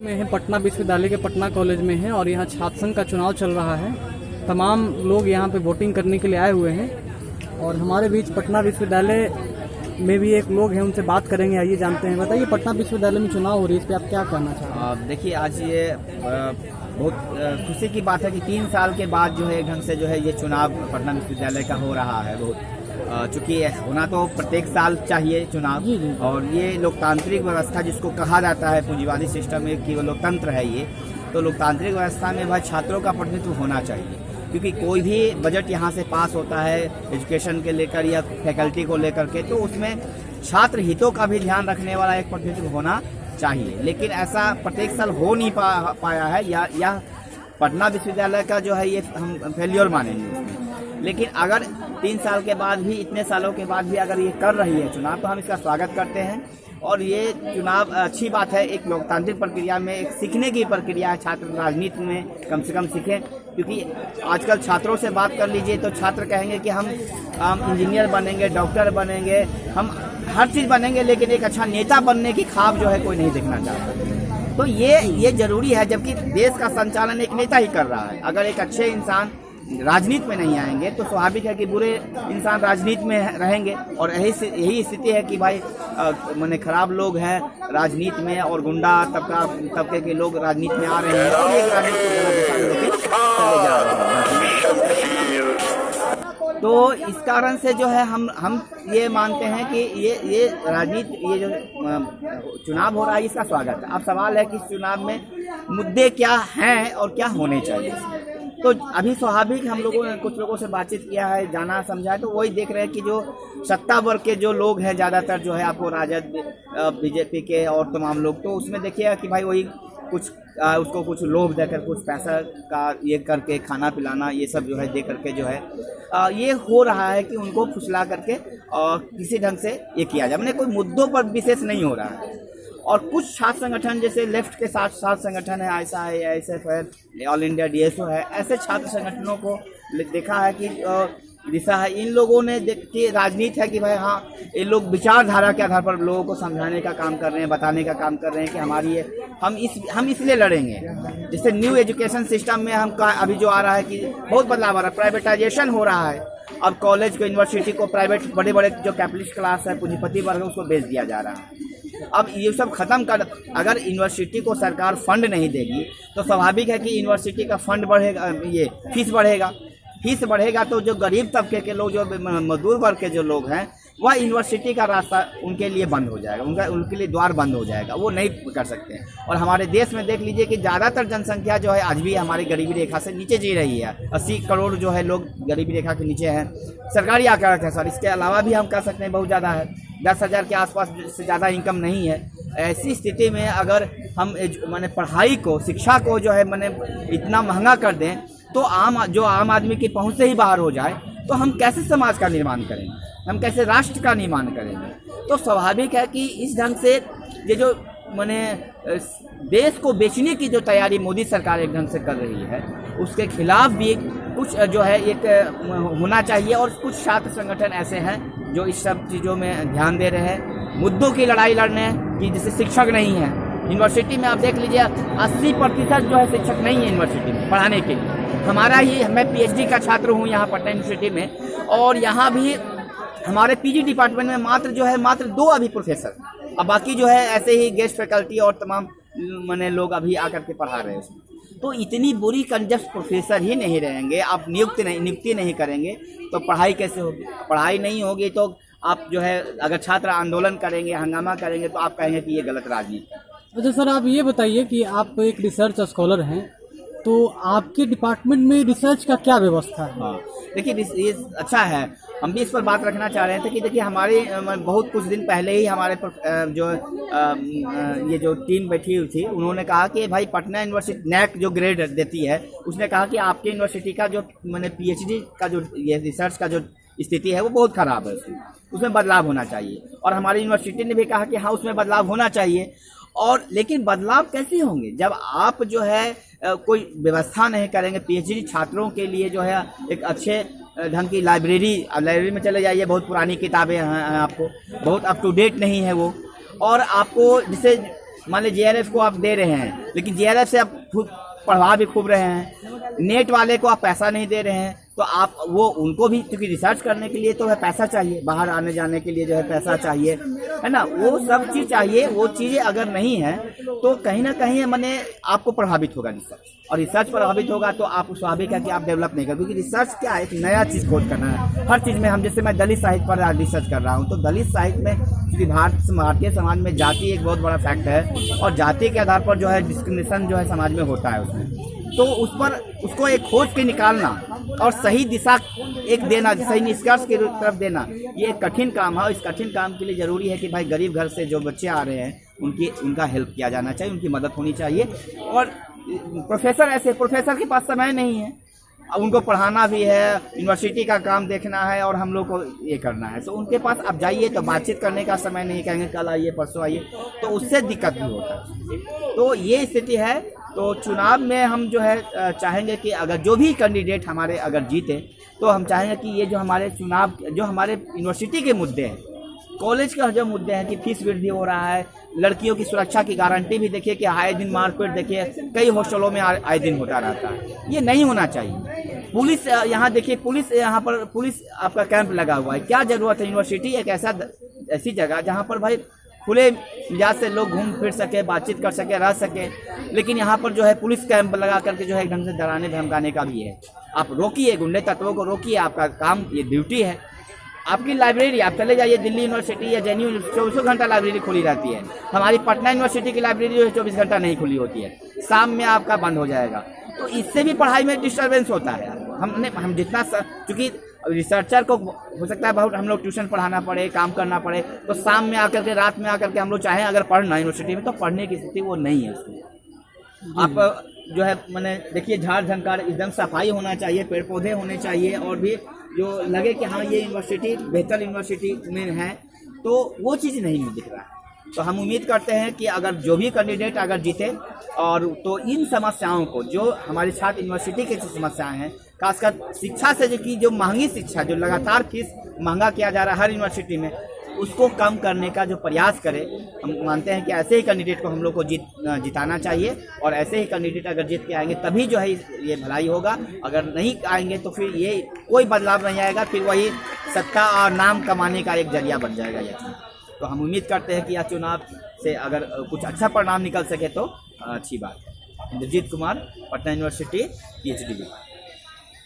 में है पटना विश्वविद्यालय के पटना कॉलेज में है और यहाँ छात्र संघ का चुनाव चल रहा है। तमाम लोग यहाँ पे वोटिंग करने के लिए आए हुए हैं और हमारे बीच पटना विश्वविद्यालय में भी एक लोग हैं, उनसे बात करेंगे। आइए जानते हैं। बताइए, पटना विश्वविद्यालय में चुनाव हो रही है, इस पर आप क्या कहना चाहते हैं? देखिए, आज ये बहुत खुशी की बात है कि 3 साल के बाद जो है एक ढंग से जो है ये चुनाव पटना विश्वविद्यालय का हो रहा है। बहुत चूँकि होना तो प्रत्येक साल चाहिए चुनाव, और ये लोकतांत्रिक व्यवस्था जिसको कहा जाता है, पूंजीवादी सिस्टम में कि वो लोकतंत्र है ये, तो लोकतांत्रिक व्यवस्था में भाई छात्रों का प्रतिनिधित्व होना चाहिए। क्योंकि कोई भी बजट यहाँ से पास होता है एजुकेशन के लेकर या फैकल्टी को लेकर के, तो उसमें छात्र हितों का भी ध्यान रखने वाला एक प्रतिनिधित्व होना चाहिए। लेकिन ऐसा प्रत्येक साल हो नहीं पाया है, या पटना विश्वविद्यालय का जो है ये हम फेल्योर मानेंगे उसमें। लेकिन अगर 3 साल के बाद भी, इतने सालों के बाद भी अगर ये कर रही है चुनाव, तो हम इसका स्वागत करते हैं। और ये चुनाव अच्छी बात है, एक लोकतांत्रिक प्रक्रिया में एक सीखने की प्रक्रिया है। छात्र राजनीति में कम से कम सीखें, क्योंकि आजकल छात्रों से बात कर लीजिए तो छात्र कहेंगे कि हम इंजीनियर बनेंगे, डॉक्टर बनेंगे, हम हर चीज़ बनेंगे, लेकिन एक अच्छा नेता बनने की ख्वाब जो है कोई नहीं देखना चाहता। तो ये जरूरी है, जबकि देश का संचालन एक नेता ही कर रहा है। अगर एक अच्छे इंसान राजनीति में नहीं आएंगे तो स्वाभाविक है कि बुरे इंसान राजनीति में रहेंगे। और यही स्थिति है कि भाई माने खराब लोग हैं राजनीति में, और गुंडा तबके के लोग राजनीति में आ रहे हैं और एक राजनीति को गलत दिशा में लेके चले जा रहे हैं। तो इस कारण से जो है हम ये मानते हैं कि ये राजनीति, ये जो चुनाव हो रहा है, इसका स्वागत है। अब सवाल है कि इस चुनाव में मुद्दे क्या हैं और क्या होने चाहिए। तो अभी स्वाभाविक हम लोगों ने कुछ लोगों से बातचीत किया है, जाना समझा है, तो वही देख रहे हैं कि जो सत्ता वर्ग के जो लोग हैं ज़्यादातर जो है, आपको राजद, बीजेपी के और तमाम लोग, तो उसमें देखिएगा कि भाई वही कुछ उसको कुछ लोभ देकर, कुछ पैसा का ये करके खाना पिलाना, ये सब जो है दे करके जो है ये हो रहा है कि उनको फुसला करके और किसी ढंग से ये किया जाए। मैंने कोई मुद्दों पर विशेष नहीं हो रहा है। और कुछ छात्र संगठन जैसे लेफ्ट के साथ संगठन है, ऐसा है, AISF है, ऑल इंडिया DSO है, ऐसे छात्र संगठनों को देखा है कि दिशा है। इन लोगों ने देखी राजनीति है कि भाई हाँ, ये लोग विचारधारा के आधार पर लोगों को समझाने का काम कर रहे हैं, बताने का काम कर रहे हैं कि हमारी ये हम इसलिए लड़ेंगे। जैसे न्यू एजुकेशन सिस्टम में अभी जो आ रहा है कि बहुत बदलाव आ रहा है, प्राइवेटाइजेशन हो रहा है। अब कॉलेज को, यूनिवर्सिटी को प्राइवेट, बड़े बड़े जो कैपिटलिस्ट क्लास है, पूंजीपति वर्ग है, उसको बेच दिया जा रहा है। अब ये सब खत्म कर, अगर यूनिवर्सिटी को सरकार फंड नहीं देगी तो स्वाभाविक है कि यूनिवर्सिटी का फंड बढ़ेगा, ये फीस बढ़ेगा तो जो गरीब तबके के लोग, जो मजदूर वर्ग के जो लोग हैं, वह यूनिवर्सिटी का रास्ता उनके लिए बंद हो जाएगा, उनके लिए द्वार बंद हो जाएगा, वो नहीं कर सकते हैं। और हमारे देश में देख लीजिए कि ज़्यादातर जनसंख्या जो है आज भी हमारी गरीबी रेखा से नीचे जी रही है। 80 करोड़ जो है लोग गरीबी रेखा के नीचे हैं। सरकारी आंकड़ा है सर, इसके अलावा भी हम कह सकते हैं बहुत ज़्यादा है, 10,000 के आसपास से ज़्यादा इनकम नहीं है। ऐसी स्थिति में अगर हम माने पढ़ाई को, शिक्षा को जो है माने इतना महंगा कर दें, तो आम आदमी की पहुंच से ही बाहर हो जाए, तो हम कैसे समाज का निर्माण करेंगे, हम कैसे राष्ट्र का निर्माण करेंगे। तो स्वाभाविक है कि इस ढंग से ये जो माने देश को बेचने की जो तैयारी मोदी सरकार एक ढंग से कर रही है, उसके खिलाफ भी कुछ जो है एक होना चाहिए। और कुछ छात्र संगठन ऐसे हैं जो इस सब चीज़ों में ध्यान दे रहे हैं, मुद्दों की लड़ाई लड़ने की। जैसे शिक्षक नहीं है यूनिवर्सिटी में, आप देख लीजिए 80% जो है शिक्षक नहीं है यूनिवर्सिटी में पढ़ाने के लिए। मैं PhD का छात्र हूँ यहाँ पटना यूनिवर्सिटी में, और यहाँ भी हमारे PG डिपार्टमेंट में मात्र 2 अभी प्रोफेसर, अब बाकी जो है ऐसे ही गेस्ट फैकल्टी और तमाम माने लोग अभी आकर के पढ़ा रहे हैं। तो इतनी बुरी कंजस प्रोफेसर ही नहीं रहेंगे, आप नियुक्ति नहीं करेंगे तो पढ़ाई कैसे होगी? पढ़ाई नहीं होगी तो आप जो है, अगर छात्र आंदोलन करेंगे, हंगामा करेंगे, तो आप कहेंगे कि ये गलत राजनीति है। अच्छा सर, आप ये बताइए कि आप एक रिसर्च स्कॉलर हैं, तो आपके डिपार्टमेंट में रिसर्च का क्या व्यवस्था है? हाँ, देखिए ये अच्छा है, हम भी इस पर बात रखना चाह रहे थे कि देखिए हमारे बहुत कुछ दिन पहले ही हमारे ये जो टीम बैठी हुई थी, उन्होंने कहा कि भाई पटना यूनिवर्सिटी NAC जो ग्रेड देती है, उसने कहा कि आपके यूनिवर्सिटी का जो मैंने PhD का जो ये रिसर्च का जो स्थिति है वो बहुत ख़राब है, उसमें बदलाव होना चाहिए। और हमारी यूनिवर्सिटी ने भी कहा कि हाँ, उसमें बदलाव होना चाहिए। और लेकिन बदलाव कैसे होंगे जब आप जो है कोई व्यवस्था नहीं करेंगे PhD छात्रों के लिए। जो है एक अच्छे ढंग की लाइब्रेरी में चले जाइए, बहुत पुरानी किताबें हैं, आपको बहुत अप टू डेट नहीं है वो। और आपको जैसे मान लीजिए JRF को आप दे रहे हैं, लेकिन JRF से आप खुद पढ़वा भी खूब रहे हैं, नेट वाले को आप पैसा नहीं दे रहे हैं, तो आप वो उनको भी, क्योंकि रिसर्च करने के लिए तो है पैसा चाहिए, बाहर आने जाने के लिए जो है पैसा चाहिए, है ना, वो सब चीज़ चाहिए। वो चीज़ें अगर नहीं है तो कहीं ना कहीं मैंने आपको प्रभावित होगा रिसर्च, और रिसर्च प्रभावित होगा तो आप स्वाभाविक है कि आप डेवलप नहीं कर, क्योंकि रिसर्च क्या है, एक नया चीज़ खोज करना है हर चीज़ में। हम जैसे मैं दलित साहित्य पर रिसर्च कर रहा हूँ, तो दलित साहित्य में क्योंकि भारतीय समाज में जाति एक बहुत बड़ा फैक्ट है, और जाति के आधार पर जो है डिस्क्रिमिनेशन जो है समाज में होता है उसमें, तो उस पर उसको एक खोज के निकालना और सही दिशा एक देना, सही निष्कर्ष की तरफ देना, ये एक कठिन काम है। और इस कठिन काम के लिए ज़रूरी है कि भाई गरीब घर से जो बच्चे आ रहे हैं उनका हेल्प किया जाना चाहिए, उनकी मदद होनी चाहिए। और प्रोफेसर के पास समय नहीं है, अब उनको पढ़ाना भी है, यूनिवर्सिटी का काम देखना है, और हम लोग को ये करना है, तो उनके पास अब जाइए तो बातचीत करने का समय नहीं, कहेंगे कल आइए परसों आइए, तो उससे दिक्कत भी होता है। तो ये स्थिति है। तो चुनाव में हम जो है चाहेंगे कि अगर जो भी कैंडिडेट हमारे अगर जीते, तो हम चाहेंगे कि ये जो हमारे चुनाव, जो हमारे यूनिवर्सिटी के मुद्दे हैं, कॉलेज का जो मुद्दे हैं कि फीस वृद्धि हो रहा है, लड़कियों की सुरक्षा की गारंटी भी देखिए कि आए दिन मारपीट देखिए कई हॉस्टलों में आए दिन होता रहता है, ये नहीं होना चाहिए। पुलिस यहाँ देखिए, पुलिस यहाँ पर पुलिस आपका कैंप लगा हुआ है, क्या जरूरत है? यूनिवर्सिटी एक ऐसी जगह जहाँ पर भाई खुले मिजाज से लोग घूम फिर सके, बातचीत कर सके, रह सके, लेकिन यहाँ पर जो है पुलिस कैंप लगा करके जो है एक ढंग से डराने धमकाने का भी है। आप रोकिए, गुंडे तत्वों को रोकिए, आपका काम ये ड्यूटी है। आपकी लाइब्रेरी, आप चले जाइए दिल्ली यूनिवर्सिटी या JNU, 24 घंटा लाइब्रेरी खुली रहती है। हमारी पटना यूनिवर्सिटी की लाइब्रेरी जो है 24 घंटा नहीं खुली होती है, शाम में आपका बंद हो जाएगा, तो इससे भी पढ़ाई में डिस्टर्बेंस होता है। हम जितना, क्योंकि रिसर्चर को हो सकता है बहुत हम लोग ट्यूशन पढ़ाना पड़े, काम करना पड़े, तो शाम में आकर के, रात में आकर के हम लोग चाहें अगर पढ़ना यूनिवर्सिटी में, तो पढ़ने की स्थिति वो नहीं है उसमें। आप जो है मैंने देखिए झाड़ झंकार एकदम सफाई होना चाहिए, पेड़ पौधे होने चाहिए, और भी जो लगे कि हाँ ये यूनिवर्सिटी बेहतर यूनिवर्सिटी में है, तो वो चीज़ नहीं दिख रहा है। तो हम उम्मीद करते हैं कि अगर जो भी कैंडिडेट अगर जीते, और तो इन समस्याओं को, जो हमारी छात्र यूनिवर्सिटी की समस्याएं हैं, खासकर शिक्षा से जो महंगी शिक्षा, जो लगातार फीस महंगा किया जा रहा है हर यूनिवर्सिटी में, उसको कम करने का जो प्रयास करें। हम मानते हैं कि ऐसे ही कैंडिडेट को हम लोग को जिताना चाहिए, और ऐसे ही कैंडिडेट अगर जीत के आएंगे तभी जो है ये भलाई होगा। अगर नहीं आएंगे तो फिर ये कोई बदलाव नहीं आएगा, फिर वही सत्ता और नाम कमाने का एक जरिया बन जाएगा ये। तो हम उम्मीद करते हैं कि यह चुनाव से अगर कुछ अच्छा परिणाम निकल सके तो अच्छी बात है। Indrajit Kumar, Patna university, PhD।